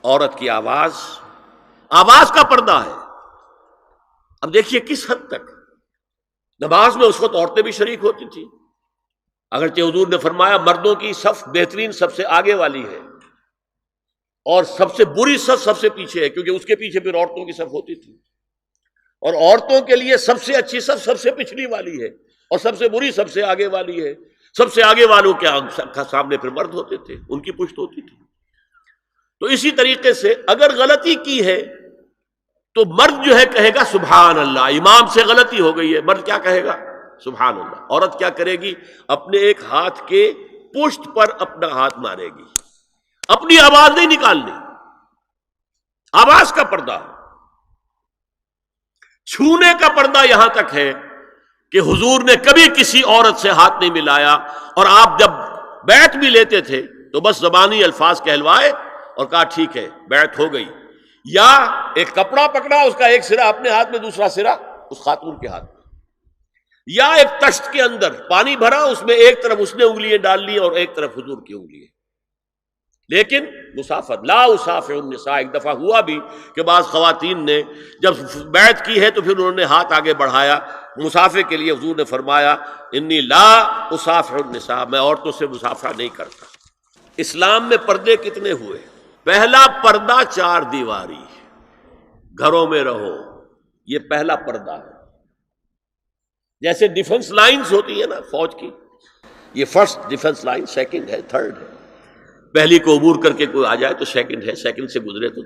عورت کی آواز کا پردہ ہے۔ اب دیکھیے کس حد تک نماز میں اس وقت عورتیں بھی شریک ہوتی تھیں، اگرچہ حضور نے فرمایا مردوں کی صف بہترین سب سے آگے والی ہے اور سب سے بری صف سب سے پیچھے ہے، کیونکہ اس کے پیچھے پھر عورتوں کی صف ہوتی تھی، اور عورتوں کے لیے سب سے اچھی صف سب سے پچھلی والی ہے اور سب سے بری سب سے آگے والی ہے۔ سب سے آگے والوں کے سامنے پھر مرد ہوتے تھے، ان کی پشت ہوتی تھی۔ تو اسی طریقے سے اگر غلطی کی ہے تو مرد جو ہے کہے گا سبحان اللہ، امام سے غلطی ہو گئی ہے، مرد کیا کہے گا؟ سبحان اللہ۔ عورت کیا کرے گی؟ اپنے ایک ہاتھ کے پشت پر اپنا ہاتھ مارے گی، اپنی آواز نہیں نکالنی، آواز کا پردہ۔ چھونے کا پردہ یہاں تک ہے کہ حضور نے کبھی کسی عورت سے ہاتھ نہیں ملایا، اور آپ جب بیعت بھی لیتے تھے تو بس زبانی الفاظ کہلوائے اور کہا ٹھیک ہے بیعت ہو گئی، یا ایک کپڑا پکڑا، اس کا ایک سرا اپنے ہاتھ میں دوسرا سرا اس خاتون کے ہاتھ میں، یا ایک تشت کے اندر پانی بھرا، اس میں ایک طرف اس نے انگلیاں ڈال لی اور ایک طرف حضور کی انگلیاں، لیکن مسافر لا اسافر النساء۔ ایک دفعہ ہوا بھی کہ بعض خواتین نے جب بیعت کی ہے تو پھر انہوں نے ہاتھ آگے بڑھایا مسافر کے لیے، حضور نے فرمایا انی لا اسافر النساء، میں عورتوں سے مسافرہ نہیں کرتا۔ اسلام میں پردے کتنے ہوئے؟ پہلا پردہ 4 دیواری، گھروں میں رہو، یہ پہلا پردہ ہے۔ جیسے ڈیفنس لائنز ہوتی ہے نا فوج کی، یہ فرسٹ ڈیفنس لائن، سیکنڈ ہے، تھرڈ ہے، پہلی کو عبور کر کے کوئی آ جائے تو سیکنڈ ہے، سیکنڈ سے گزرے تو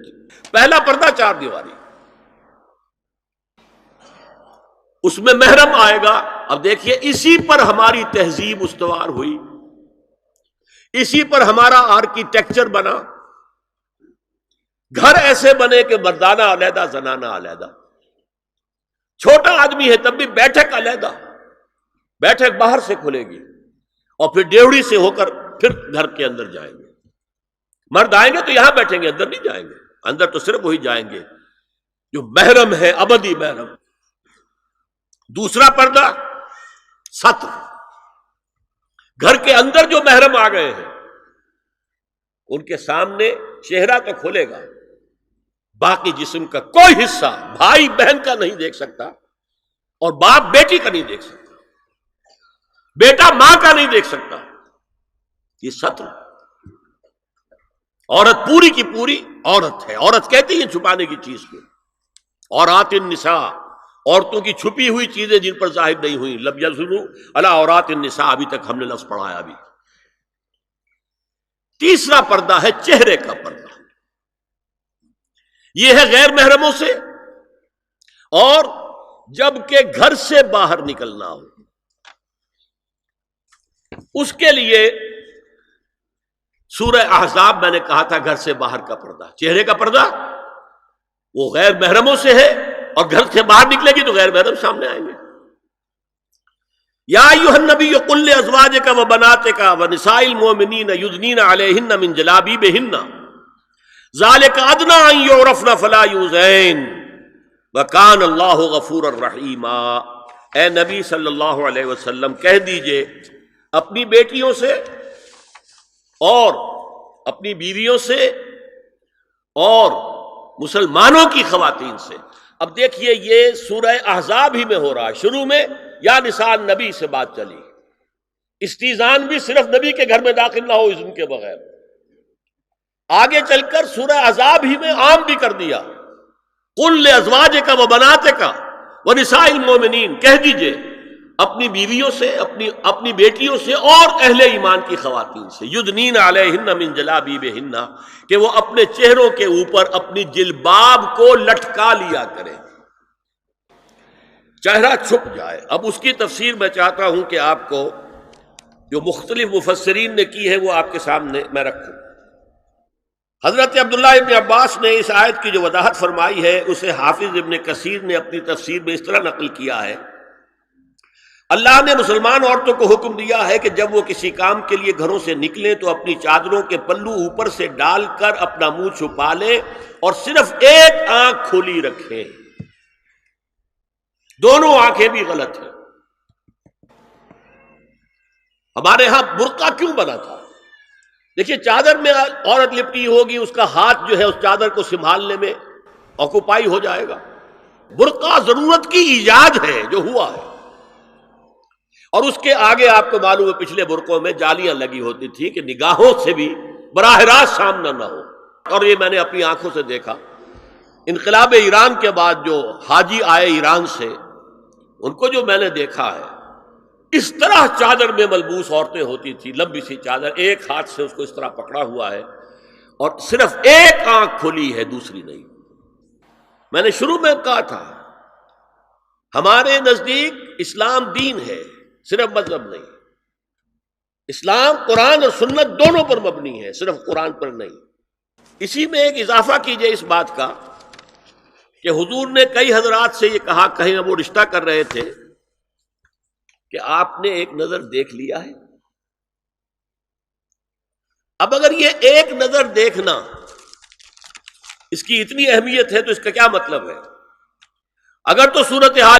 پہلا پردہ 4 دیواری، اس میں محرم آئے گا۔ اب دیکھیے اسی پر ہماری تہذیب استوار ہوئی، اسی پر ہمارا آرکیٹیکچر بنا، گھر ایسے بنے کہ مردانہ علیحدہ زنانہ علیحدہ، چھوٹا آدمی ہے تب بھی بیٹھک علیحدہ، بیٹھک باہر سے کھلے گی اور پھر ڈیوڑی سے ہو کر پھر گھر کے اندر جائیں گے، مرد آئیں گے تو یہاں بیٹھیں گے، اندر نہیں جائیں گے، اندر تو صرف وہی جائیں گے جو محرم ہے، ابدی محرم۔ دوسرا پردہ ستر، گھر کے اندر جو محرم آ گئے ہیں ان کے سامنے چہرہ تو کھلے گا، باقی جسم کا کوئی حصہ بھائی بہن کا نہیں دیکھ سکتا، اور باپ بیٹی کا نہیں دیکھ سکتا، بیٹا ماں کا نہیں دیکھ سکتا۔ یہ ستر، عورت پوری کی پوری عورت ہے۔ عورت کہتی ہیں چھپانے کی چیز کو، عورات النساء، عورتوں کی چھپی ہوئی چیزیں جن پر ظاہر نہیں ہوئی، لم یظہروا علی عورات النساء، ابھی تک ہم نے لفظ پڑھایا بھی۔ تیسرا پردہ ہے چہرے کا پردہ، یہ ہے غیر محرموں سے، اور جب کہ گھر سے باہر نکلنا ہو اس کے لیے سورہ احزاب میں نے کہا تھا گھر سے باہر کا پردہ، چہرے کا پردہ وہ غیر محرموں سے ہے، اور گھر سے باہر نکلے گی تو غیر محرم سامنے آئیں گے۔ یا ایھا النبی قل لازواجک وبناتک ونساء المؤمنین یدنین علیہن من جلابیبہن ذالک ادنی ان یعرفن فلا یؤذین وکان اللہ غفورا رحیما۔ اے نبی صلی اللہ علیہ وسلم کہہ دیجئے اپنی بیٹیوں سے اور اپنی بیویوں سے اور مسلمانوں کی خواتین سے۔ اب دیکھیے یہ سورہ احزاب ہی میں ہو رہا ہے، شروع میں یا نساء نبی سے بات چلی، استیزان بھی صرف نبی کے گھر میں داخل نہ ہو اذن کے بغیر، آگے چل کر سورہ احزاب ہی میں عام بھی کر دیا، قل لازواجک وبناتک ونساء المؤمنین، کہہ دیجئے اپنی بیویوں سے، اپنی بیٹیوں سے اور اہل ایمان کی خواتین سے، یدنین علیہن من جلابیبہن، کہ وہ اپنے چہروں کے اوپر اپنی جلباب کو لٹکا لیا کریں، چہرہ چھپ جائے۔ اب اس کی تفسیر میں چاہتا ہوں کہ آپ کو جو مختلف مفسرین نے کی ہے وہ آپ کے سامنے میں رکھوں۔ حضرت عبداللہ ابن عباس نے اس آیت کی جو وضاحت فرمائی ہے اسے حافظ ابن کثیر نے اپنی تفسیر میں اس طرح نقل کیا ہے، اللہ نے مسلمان عورتوں کو حکم دیا ہے کہ جب وہ کسی کام کے لیے گھروں سے نکلیں تو اپنی چادروں کے پلو اوپر سے ڈال کر اپنا منہ چھپا لیں اور صرف ایک آنکھ کھلی رکھیں، دونوں آنکھیں بھی غلط ہیں۔ ہمارے ہاں برقع کیوں بنا تھا؟ دیکھیے چادر میں عورت لپٹی ہوگی، اس کا ہاتھ جو ہے اس چادر کو سنبھالنے میں آکوپائی ہو جائے گا۔ برقع ضرورت کی ایجاد ہے جو ہوا ہے، اور اس کے آگے آپ کو معلوم ہے پچھلے برقعوں میں جالیاں لگی ہوتی تھی کہ نگاہوں سے بھی براہ راست سامنا نہ ہو۔ اور یہ میں نے اپنی آنکھوں سے دیکھا، انقلاب ایران کے بعد جو حاجی آئے ایران سے، ان کو جو میں نے دیکھا ہے، اس طرح چادر میں ملبوس عورتیں ہوتی تھی، لمبی سی چادر، ایک ہاتھ سے اس کو اس طرح پکڑا ہوا ہے اور صرف ایک آنکھ کھلی ہے، دوسری نہیں۔ میں نے شروع میں کہا تھا ہمارے نزدیک اسلام دین ہے، صرف مذہب نہیں۔ اسلام قرآن اور سنت دونوں پر مبنی ہے، صرف قرآن پر نہیں۔ اسی میں ایک اضافہ کیجئے اس بات کا کہ حضور نے کئی حضرات سے یہ کہا، کہیں وہ رشتہ کر رہے تھے، کہ آپ نے ایک نظر دیکھ لیا ہے۔ اب اگر یہ ایک نظر دیکھنا اس کی اتنی اہمیت ہے تو اس کا کیا مطلب ہے؟ اگر تو صورتحال